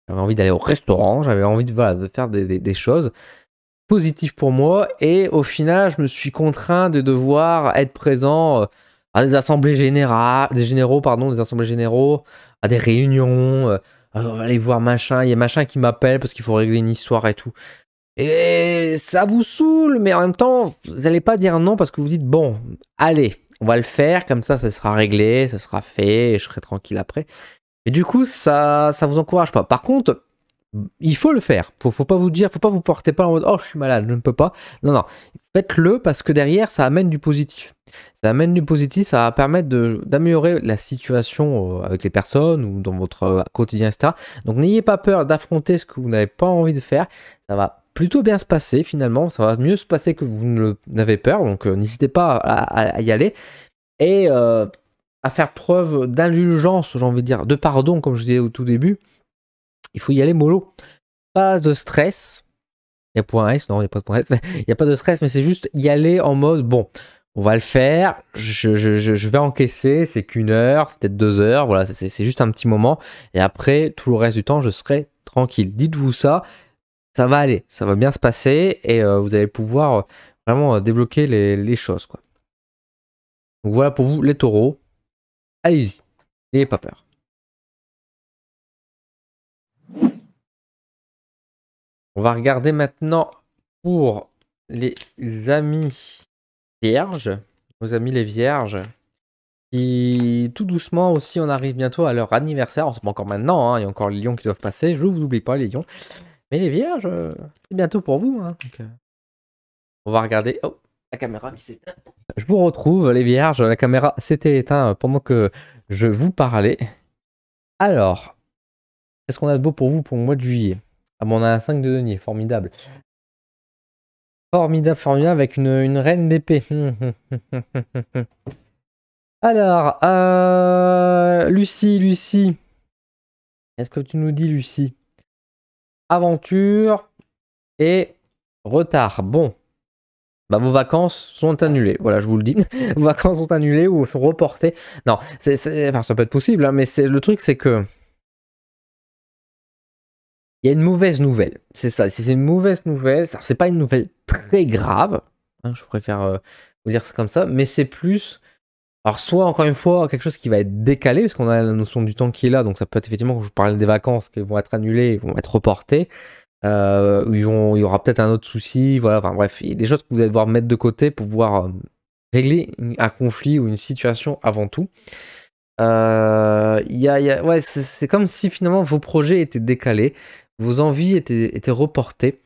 j'avais envie d'aller au restaurant, j'avais envie de, voilà, de faire des choses positives pour moi, et au final je me suis contraint de devoir être présent à des assemblées générales, des assemblées généraux, à des réunions, aller voir machin, il y a machin qui m'appelle parce qu'il faut régler une histoire et tout. Et ça vous saoule, mais en même temps, vous n'allez pas dire non parce que vous dites bon, allez, on va le faire, comme ça sera réglé, ça sera fait, et je serai tranquille après. Et du coup, ça vous encourage pas. Par contre, il faut le faire. Faut pas vous dire, faut pas vous porter pas en mode oh je suis malade, je ne peux pas. Non, non, faites-le parce que derrière, ça amène du positif. Ça amène du positif, ça va permettre d'améliorer la situation avec les personnes ou dans votre quotidien, etc. Donc n'ayez pas peur d'affronter ce que vous n'avez pas envie de faire. Ça va plutôt bien se passer finalement. Ça va mieux se passer que vous n'avez peur. Donc n'hésitez pas à y aller. Et à faire preuve d'indulgence, j'ai envie de dire, de pardon, comme je disais au tout début. Il faut y aller mollo. Pas de stress. Il y a point S, non, il n'y a pas de point S. Il n'y a pas de stress, mais c'est juste y aller en mode bon, on va le faire, je vais encaisser, c'est qu'une heure, c'est peut-être 2 heures, voilà, c'est juste un petit moment. Et après, tout le reste du temps, je serai tranquille. Dites-vous ça va aller, ça va bien se passer, et vous allez pouvoir vraiment débloquer les choses, quoi. Donc voilà pour vous, les taureaux. Allez-y, n'ayez pas peur. On va regarder maintenant pour les amis vierges, nos amis les vierges, qui tout doucement aussi, on arrive bientôt à leur anniversaire. On se pas encore maintenant, hein, il y a encore les lions qui doivent passer, je vous oublie pas les lions. Mais les vierges, c'est bientôt pour vous. Hein, donc, on va regarder. Oh, la caméra qui s'éteint. Je vous retrouve les vierges, la caméra s'était éteinte pendant que je vous parlais. Alors, Qu'est-ce qu'on a de beau pour vous pour le mois de juillet? Ah bon, on a un 5 de denier, formidable. Formidable, formidable, avec une reine d'épée. Alors, Lucie. Qu'est-ce que tu nous dis, Lucie? Aventure et retard. Bon, bah vos vacances sont annulées. Voilà, je vous le dis. Vos vacances sont annulées ou sont reportées. Non, enfin, ça peut être possible, hein, mais le truc, c'est que il y a une mauvaise nouvelle. C'est ça. Si c'est une mauvaise nouvelle, c'est pas une nouvelle très grave. Hein, je préfère vous dire ça comme ça, mais c'est plus. Alors, soit encore une fois, quelque chose qui va être décalé, parce qu'on a la notion du temps qui est là, donc ça peut être effectivement, quand je vous parlais des vacances, qui vont être annulées, vont être reportées, où il y aura peut-être un autre souci, voilà, enfin bref, il y a des choses que vous allez devoir mettre de côté pour pouvoir régler un conflit ou une situation avant tout. Ouais, c'est comme si finalement vos projets étaient décalés, vos envies étaient reportées,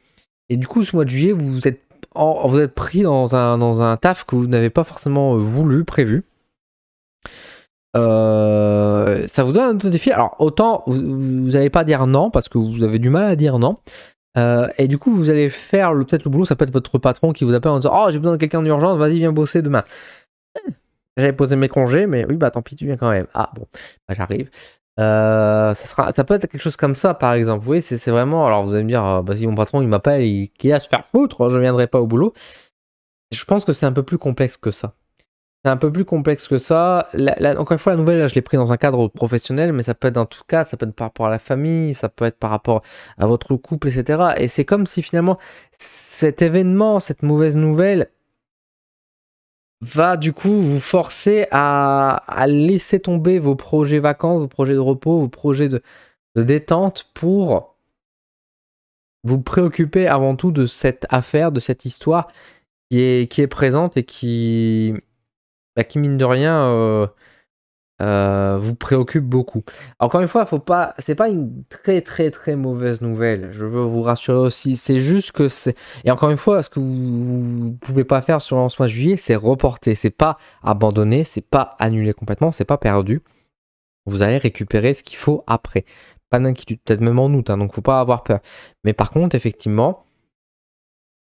et du coup, ce mois de juillet, vous êtes pris dans un taf que vous n'avez pas forcément voulu, prévu. Ça vous donne un autre défi. Alors, autant vous n'allez pas dire non parce que vous avez du mal à dire non. Et du coup, vous allez faire peut-être le boulot. Ça peut être votre patron qui vous appelle en disant: Oh, j'ai besoin de quelqu'un d'urgence, vas-y, viens bosser demain. J'avais posé mes congés, mais oui, bah tant pis, tu viens quand même. Ah bon, bah, j'arrive. Ça peut être quelque chose comme ça, par exemple. Vous voyez, c'est vraiment. Alors, vous allez me dire: Bah, si mon patron il m'appelle et qu'il a à se faire foutre, je viendrai pas au boulot. Je pense que c'est un peu plus complexe que ça. C'est un peu plus complexe que ça. Encore une fois, la nouvelle, là, je l'ai pris dans un cadre professionnel, mais ça peut être dans tout cas, ça peut être par rapport à la famille, ça peut être par rapport à votre couple, etc. Et c'est comme si finalement, cet événement, cette mauvaise nouvelle, va du coup vous forcer à laisser tomber vos projets vacances, vos projets de repos, vos projets de détente pour vous préoccuper avant tout de cette affaire, de cette histoire qui est présente et qui mine de rien vous préoccupe beaucoup. Encore une fois, c'est pas une très très très mauvaise nouvelle. Je veux vous rassurer aussi. C'est juste que c'est. Et encore une fois, ce que vous pouvez pas faire sur le mois de juillet, c'est reporter. C'est pas abandonner, c'est pas annuler complètement, c'est pas perdu. Vous allez récupérer ce qu'il faut après. Pas d'inquiétude, peut-être même en août, hein, donc faut pas avoir peur. Mais par contre, effectivement,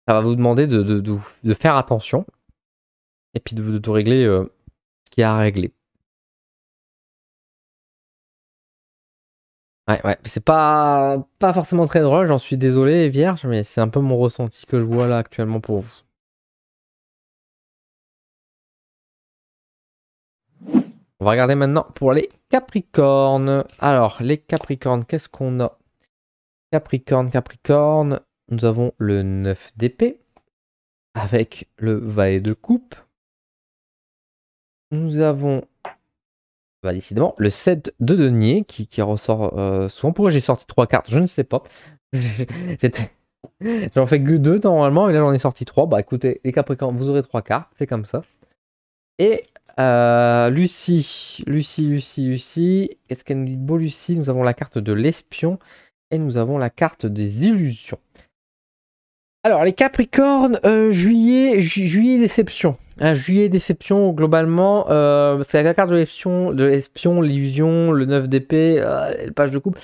ça va vous demander de faire attention et puis de régler ce qu'il y a à régler. Ouais, c'est pas forcément très drôle, j'en suis désolé, Vierge, mais c'est un peu mon ressenti que je vois là actuellement pour vous. On va regarder maintenant pour les Capricornes. Alors, les Capricornes, qu'est-ce qu'on a? Capricorne, nous avons le 9 d'épée avec le valet de coupe. Nous avons décidément le 7 de denier qui ressort souvent. Pourquoi j'ai sorti 3 cartes? Je ne sais pas. J'en fais que 2 normalement et là j'en ai sorti 3. Bah écoutez, les Capricornes, vous aurez 3 cartes, c'est comme ça. Et Lucie. Qu'est-ce qu'elle nous dit de beau, Lucie? Nous avons la carte de l'espion et nous avons la carte des illusions. Alors, les Capricornes, juillet déception. Juillet déception, globalement, c'est la carte de l'espion, l'illusion, le 9 d'épée, le page de coupe.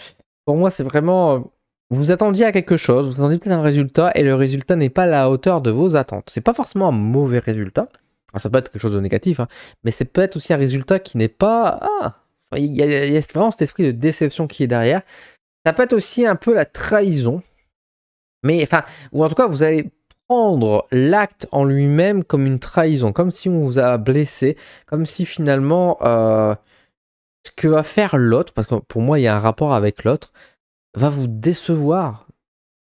Pour moi, c'est vraiment. Vous attendiez à quelque chose, vous attendiez peut-être un résultat, et le résultat n'est pas à la hauteur de vos attentes. C'est pas forcément un mauvais résultat. Alors, ça peut être quelque chose de négatif, hein, mais c'est peut-être aussi un résultat qui n'est pas. Il y a vraiment cet esprit de déception qui est derrière. Ça peut être aussi un peu la trahison. Mais enfin, ou en tout cas, vous allez prendre l'acte en lui-même comme une trahison, comme si on vous a blessé, comme si finalement ce que va faire l'autre, parce que pour moi il y a un rapport avec l'autre, va vous décevoir.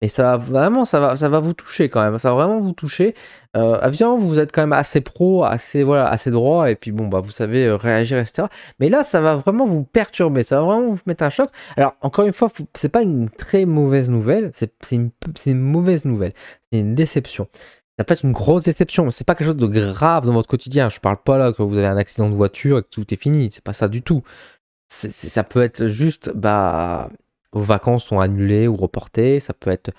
Et ça va vous toucher quand même. Ça va vraiment vous toucher. Évidemment, vous êtes quand même assez pro, assez droit, et puis bon, bah vous savez réagir, etc. Mais là, ça va vraiment vous perturber. Ça va vraiment vous mettre un choc. Alors, encore une fois, c'est pas une très mauvaise nouvelle. C'est une mauvaise nouvelle. C'est une déception. Ça peut être une grosse déception, mais c'est pas quelque chose de grave dans votre quotidien. Je parle pas là que vous avez un accident de voiture et que tout est fini. C'est pas ça du tout. Ça peut être juste, bah, vos vacances sont annulées ou reportées. Ça peut être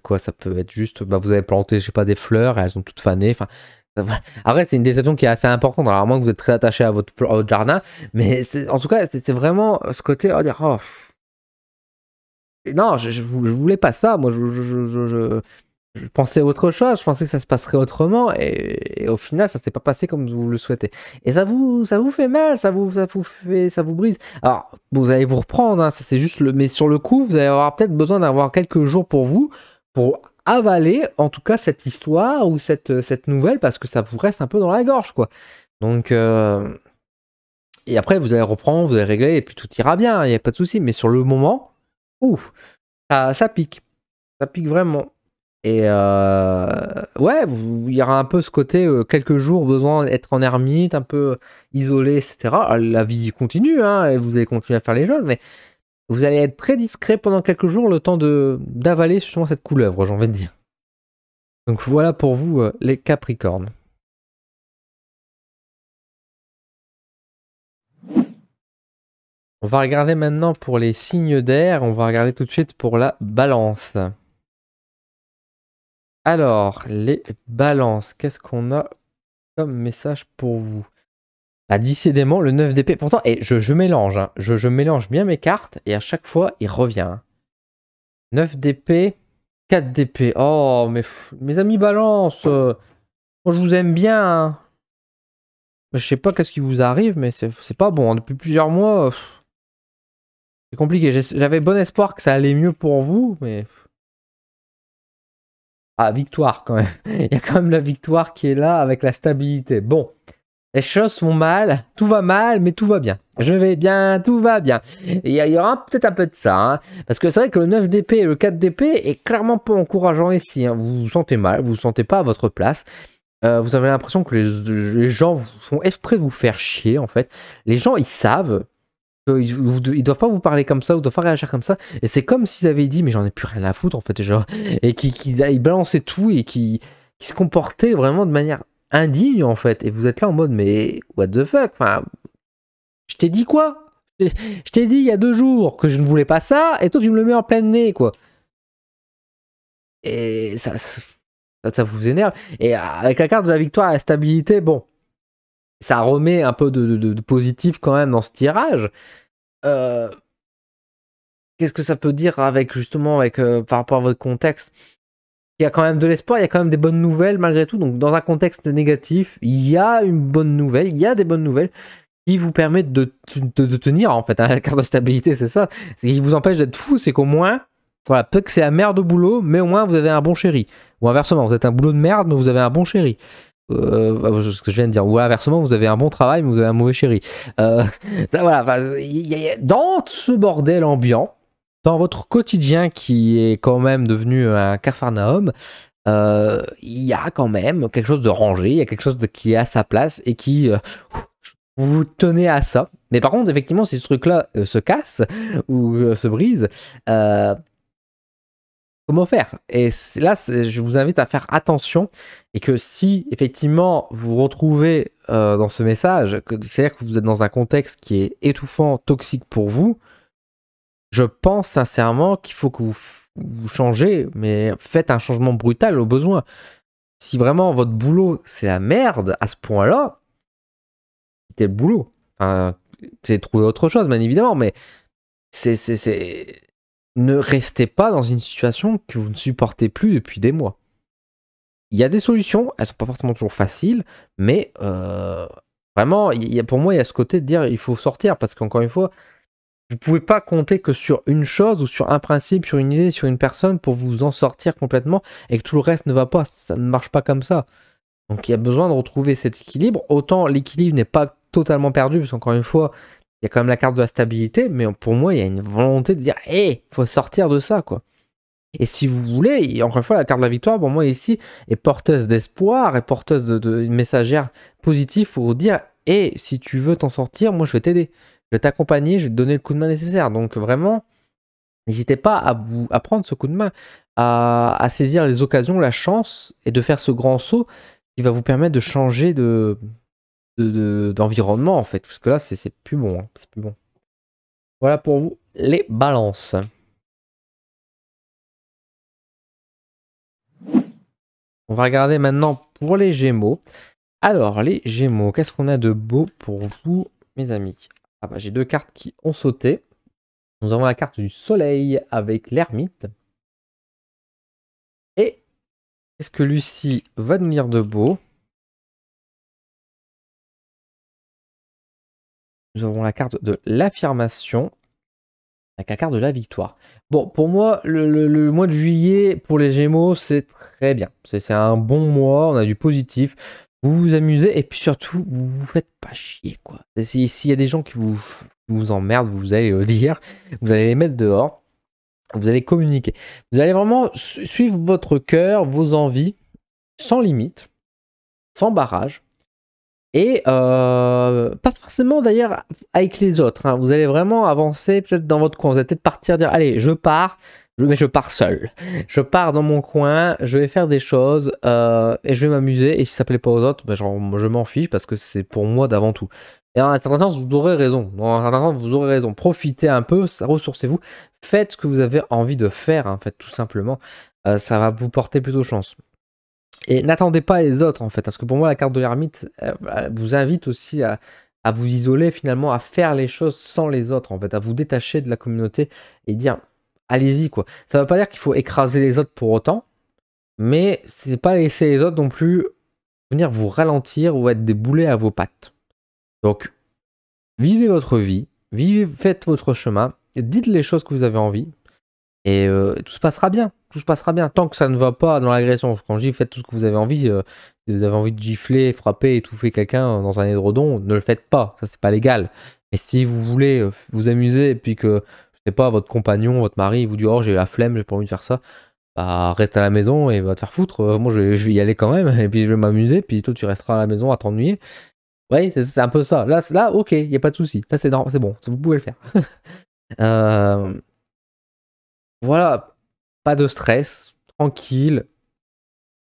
quoi? Ça peut être juste, bah, vous avez planté, je sais pas, des fleurs et elles sont toutes fanées. Enfin, après, c'est une déception qui est assez importante. Alors, à moins que vous êtes très attaché à votre jardin, mais en tout cas, c'était vraiment ce côté, oh, dire, oh, Non, je voulais pas ça. Moi, je pensais autre chose. Je pensais que ça se passerait autrement. Et au final, ça s'est pas passé comme vous le souhaitez. Et ça vous fait mal. Ça vous brise. Alors, vous allez vous reprendre. Hein, ça, c'est juste mais sur le coup, vous allez avoir peut-être besoin d'avoir quelques jours pour vous, pour avaler, en tout cas, cette histoire ou cette nouvelle, parce que ça vous reste un peu dans la gorge, quoi. Donc, et après, vous allez reprendre, vous allez régler, et puis tout ira bien. Il n'y a pas de souci. Mais sur le moment, ouf. Ça pique. Ça pique vraiment. Et ouais, il y aura un peu ce côté, quelques jours, besoin d'être en ermite, un peu isolé, etc. La vie continue, hein, et vous allez continuer à faire les choses, mais vous allez être très discret pendant quelques jours, le temps d'avaler justement cette couleuvre, j'ai envie de dire. Donc voilà pour vous, les Capricornes. On va regarder maintenant pour les signes d'air, on va regarder tout de suite pour la Balance. Alors, les Balances, qu'est-ce qu'on a comme message pour vous? Bah, décidément, le 9 d'épée. Pourtant, et je mélange, hein. Je mélange bien mes cartes et à chaque fois, il revient. Hein. 9 d'épée, 4 d'épée. Oh, mais mes amis Balance, moi je vous aime bien. Hein. Je sais pas qu'est-ce qui vous arrive, mais c'est pas bon. Hein. Depuis plusieurs mois, c'est compliqué. J'avais bon espoir que ça allait mieux pour vous, mais. Ah, victoire quand même. Il y a quand même la victoire qui est là avec la stabilité. Bon. Les choses vont mal, tout va mal, mais tout va bien. Je vais bien, tout va bien. Il y aura peut-être un peu de ça, hein, parce que c'est vrai que le 9 d'épée et le 4 d'épée est clairement pas encourageant ici. Hein. Vous vous sentez mal, vous vous sentez pas à votre place. Vous avez l'impression que les gens font exprès de vous faire chier, en fait. Les gens, ils savent qu'ils doivent pas vous parler comme ça, ou doivent pas réagir comme ça. Et c'est comme s'ils avaient dit, mais j'en ai plus rien à foutre, en fait, genre, et qu'ils balançaient tout et qui se comportaient vraiment de manière indigne en fait, et vous êtes là en mode mais what the fuck, enfin je t'ai dit quoi, je t'ai dit il y a 2 jours que je ne voulais pas ça et toi tu me le mets en plein nez quoi, et ça vous énerve. Et avec la carte de la victoire et la stabilité, bon, ça remet un peu de positif quand même dans ce tirage. Qu'est-ce que ça peut dire avec justement avec par rapport à votre contexte? Il y a quand même de l'espoir, il y a quand même des bonnes nouvelles malgré tout. Donc dans un contexte négatif, il y a une bonne nouvelle, il y a des bonnes nouvelles qui vous permettent de tenir en fait. Hein, la carte de stabilité, c'est ça. Ce qui vous empêche d'être fou, c'est qu'au moins, voilà, peut-être que c'est la merde au boulot, mais au moins vous avez un bon chéri. Ou inversement, vous êtes un boulot de merde, mais vous avez un bon chéri. Ce que je viens de dire. Ou inversement, vous avez un bon travail, mais vous avez un mauvais chéri. Voilà, dans ce bordel ambiant, dans votre quotidien qui est quand même devenu un capharnaüm, il y a quand même quelque chose de rangé, il y a quelque chose qui est à sa place et qui vous tenez à ça. Mais par contre, effectivement, si ce truc-là se casse ou se brise, comment faire? Et là, je vous invite à faire attention et que si effectivement vous vous retrouvez dans ce message, c'est-à-dire que vous êtes dans un contexte qui est étouffant, toxique pour vous, je pense sincèrement qu'il faut que vous changez, mais faites un changement brutal au besoin. Si vraiment votre boulot c'est la merde à ce point-là, quittez le boulot. Enfin, c'est trouver autre chose, bien évidemment, mais ne restez pas dans une situation que vous ne supportez plus depuis des mois. Il y a des solutions, elles sont pas forcément toujours faciles, mais vraiment, pour moi, il y a ce côté de dire il faut sortir, parce qu'encore une fois, vous pouvez pas compter que sur une chose ou sur un principe, sur une idée, sur une personne pour vous en sortir complètement et que tout le reste ne va pas. Ça ne marche pas comme ça. Donc il y a besoin de retrouver cet équilibre. Autant l'équilibre n'est pas totalement perdu, parce qu'encore une fois, il y a quand même la carte de la stabilité, mais pour moi, il y a une volonté de dire hé, il faut sortir de ça, quoi. Et si vous voulez, encore une fois, la carte de la victoire, pour moi, ici, est porteuse d'espoir, est porteuse de messagère positive pour vous dire hé, si tu veux t'en sortir, moi, je vais t'aider. Je vais t'accompagner, je vais te donner le coup de main nécessaire. Donc vraiment, n'hésitez pas à prendre ce coup de main, à saisir les occasions, la chance, et de faire ce grand saut qui va vous permettre de changer d'environnement, en fait. Parce que là, c'est plus bon. Hein, c'est plus bon. Voilà pour vous, les balances. On va regarder maintenant pour les Gémeaux. Alors, les Gémeaux, qu'est-ce qu'on a de beau pour vous, mes amis? Ah bah, j'ai 2 cartes qui ont sauté. Nous avons la carte du soleil avec l'ermite. Et qu'est-ce que Lucie va nous lire de beau? Nous avons la carte de l'affirmation avec la carte de la victoire. Bon, pour moi, le mois de juillet, pour les Gémeaux, c'est très bien. C'est un bon mois, on a du positif. Vous vous amusez et puis surtout, vous vous faites pas chier, quoi. S'il y a des gens qui vous emmerdent, vous allez le dire, vous allez les mettre dehors, vous allez communiquer. Vous allez vraiment suivre votre cœur, vos envies, sans limite, sans barrage. Et pas forcément d'ailleurs avec les autres. Hein. Vous allez vraiment avancer peut-être dans votre coin. Vous allez peut-être partir dire allez, je pars, mais je pars seul. Je pars dans mon coin, je vais faire des choses et je vais m'amuser. Et si ça plaît pas aux autres, ben, genre, je m'en fiche parce que c'est pour moi d'avant tout. Et en un certain sens, vous aurez raison. En un certain sens, vous aurez raison. Profitez un peu, ressourcez-vous. Faites ce que vous avez envie de faire, en fait, tout simplement. Ça va vous porter plutôt chance. Et n'attendez pas les autres en fait, parce que pour moi la carte de l'ermite vous invite aussi à vous isoler finalement, à faire les choses sans les autres en fait, à vous détacher de la communauté et dire allez-y quoi. Ça ne veut pas dire qu'il faut écraser les autres pour autant, mais c'est pas laisser les autres non plus venir vous ralentir ou être des boulets à vos pattes. Donc vivez votre vie, faites votre chemin, dites les choses que vous avez envie. Et tout se passera bien, tout se passera bien. Tant que ça ne va pas dans l'agression. Quand je dis faites tout ce que vous avez envie, si vous avez envie de gifler, frapper, étouffer quelqu'un dans un édredon, ne le faites pas, ça c'est pas légal. Mais si vous voulez vous amuser et puis que, je sais pas, votre compagnon, votre mari vous dit oh j'ai la flemme, j'ai pas envie de faire ça, bah reste à la maison et va te faire foutre. Moi je vais y aller quand même et puis je vais m'amuser, puis toi tu resteras à la maison à t'ennuyer. Oui, c'est un peu ça. Là ok, il n'y a pas de souci. Là c'est bon, vous pouvez le faire. Voilà, pas de stress, tranquille,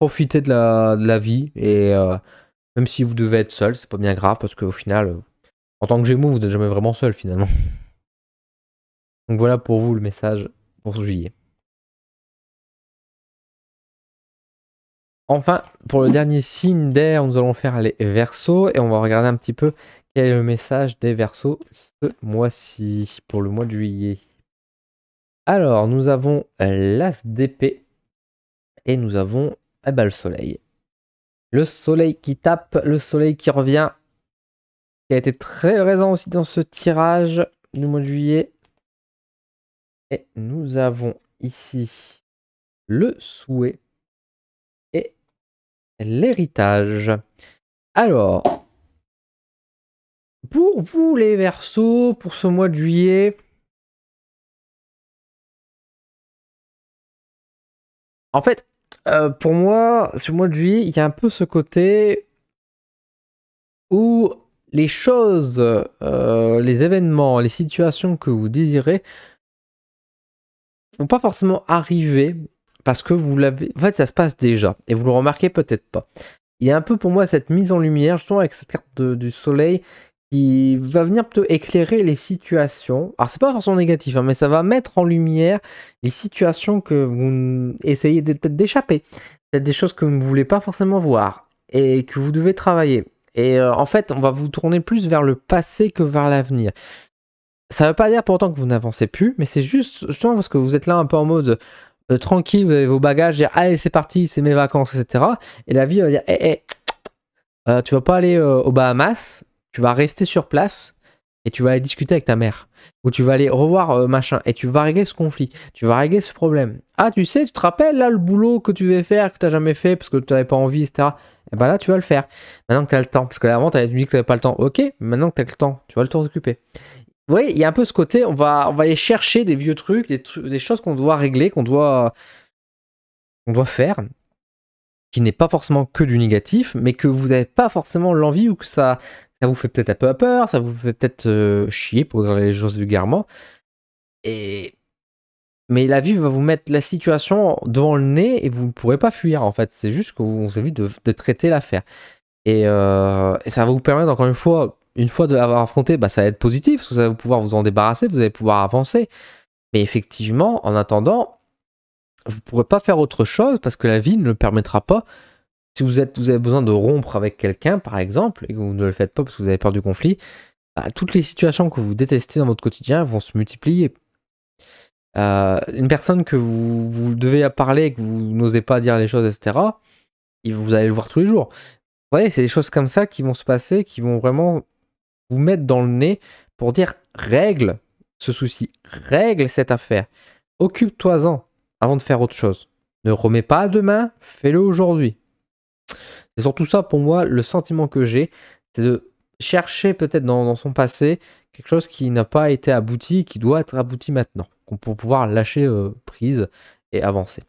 profitez de la vie et même si vous devez être seul, c'est pas bien grave parce qu'au final, en tant que Gémeaux, vous n'êtes jamais vraiment seul finalement. Donc voilà pour vous le message pour ce juillet. Enfin, pour le dernier signe d'air, nous allons faire les Verseaux et on va regarder un petit peu quel est le message des Verseaux ce mois-ci, pour le mois de juillet. Alors, nous avons l'As d'épée et nous avons le soleil. Le soleil qui tape, le soleil qui revient, qui a été très présent aussi dans ce tirage du mois de juillet. Et nous avons ici le souhait et l'héritage. Alors, pour vous les Verseaux, pour ce mois de juillet, en fait, pour moi, ce mois de juillet, il y a un peu ce côté où les choses, les événements, les situations que vous désirez vont pas forcément arriver parce que vous l'avez. En fait, ça se passe déjà et vous le remarquez peut-être pas. Il y a un peu pour moi cette mise en lumière, justement, avec cette carte du soleil qui va venir plutôt éclairer les situations. Alors, c'est pas forcément négatif, hein, mais ça va mettre en lumière les situations que vous essayez peut-être d'échapper. Peut-être des choses que vous ne voulez pas forcément voir et que vous devez travailler. Et en fait, on va vous tourner plus vers le passé que vers l'avenir. Ça ne veut pas dire pour autant que vous n'avancez plus, mais c'est juste justement parce que vous êtes là un peu en mode tranquille, vous avez vos bagages, dire allez c'est parti, c'est mes vacances, etc. Et la vie va dire tu vas pas aller aux Bahamas, tu vas rester sur place et tu vas aller discuter avec ta mère. Ou tu vas aller revoir machin et tu vas régler ce conflit, tu vas régler ce problème. Ah tu sais, tu te rappelles là le boulot que tu devais faire, que tu n'as jamais fait parce que tu n'avais pas envie, etc. Et ben là tu vas le faire. Maintenant que tu as le temps. Parce que avant tu avais dit que tu n'avais pas le temps. Ok, maintenant que tu as le temps, tu vas le t'en occuper. Vous voyez, il y a un peu ce côté, on va aller chercher des vieux trucs, des choses qu'on doit régler, qu'on doit faire, qui n'est pas forcément que du négatif, mais que vous n'avez pas forcément l'envie ou que ça vous fait peut-être un peu peur, ça vous fait peut-être chier, pour dire les choses vulgairement. Mais la vie va vous mettre la situation devant le nez et vous ne pourrez pas fuir en fait. C'est juste que vous avez envie de traiter l'affaire. Et ça va vous permettre encore une fois de l'avoir affronté, bah, ça va être positif, parce que vous allez pouvoir vous en débarrasser, vous allez pouvoir avancer. Mais effectivement, en attendant, vous ne pourrez pas faire autre chose, parce que la vie ne le permettra pas. Si vous avez besoin de rompre avec quelqu'un, par exemple, et que vous ne le faites pas parce que vous avez peur du conflit, bah, toutes les situations que vous détestez dans votre quotidien vont se multiplier. Une personne que vous devez parler, que vous n'osez pas dire les choses, etc., vous allez le voir tous les jours. Vous voyez, c'est des choses comme ça qui vont se passer, qui vont vraiment vous mettre dans le nez pour dire règle ce souci, règle cette affaire, occupe-toi-en avant de faire autre chose. Ne remets pas à demain, fais-le aujourd'hui. C'est surtout ça pour moi, le sentiment que j'ai, c'est de chercher peut-être dans son passé quelque chose qui n'a pas été abouti, qui doit être abouti maintenant, pour pouvoir lâcher prise et avancer.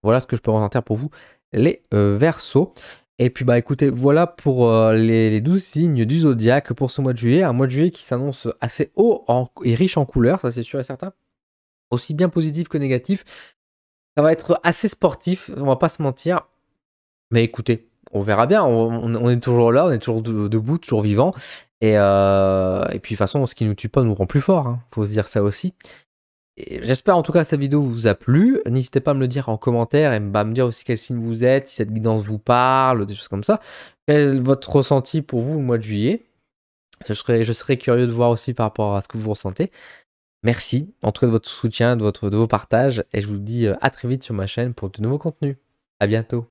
Voilà ce que je peux ressentir pour vous, les Verseaux. Et puis bah écoutez, voilà pour les 12 signes du zodiaque pour ce mois de juillet. Un mois de juillet qui s'annonce assez haut et riche en couleurs, ça c'est sûr et certain. Aussi bien positif que négatif. Ça va être assez sportif, on va pas se mentir. Mais écoutez, on verra bien, on est toujours là, on est toujours debout, toujours vivant. Et puis de toute façon, ce qui nous tue pas nous rend plus fort, hein. Faut se dire ça aussi. J'espère en tout cas que cette vidéo vous a plu. N'hésitez pas à me le dire en commentaire et me dire aussi quel signe vous êtes, si cette guidance vous parle, des choses comme ça. Quel est votre ressenti pour vous au mois de juillet? Je serais curieux de voir aussi par rapport à ce que vous ressentez. Merci en tout cas de votre soutien, de vos partages et je vous dis à très vite sur ma chaîne pour de nouveaux contenus. À bientôt.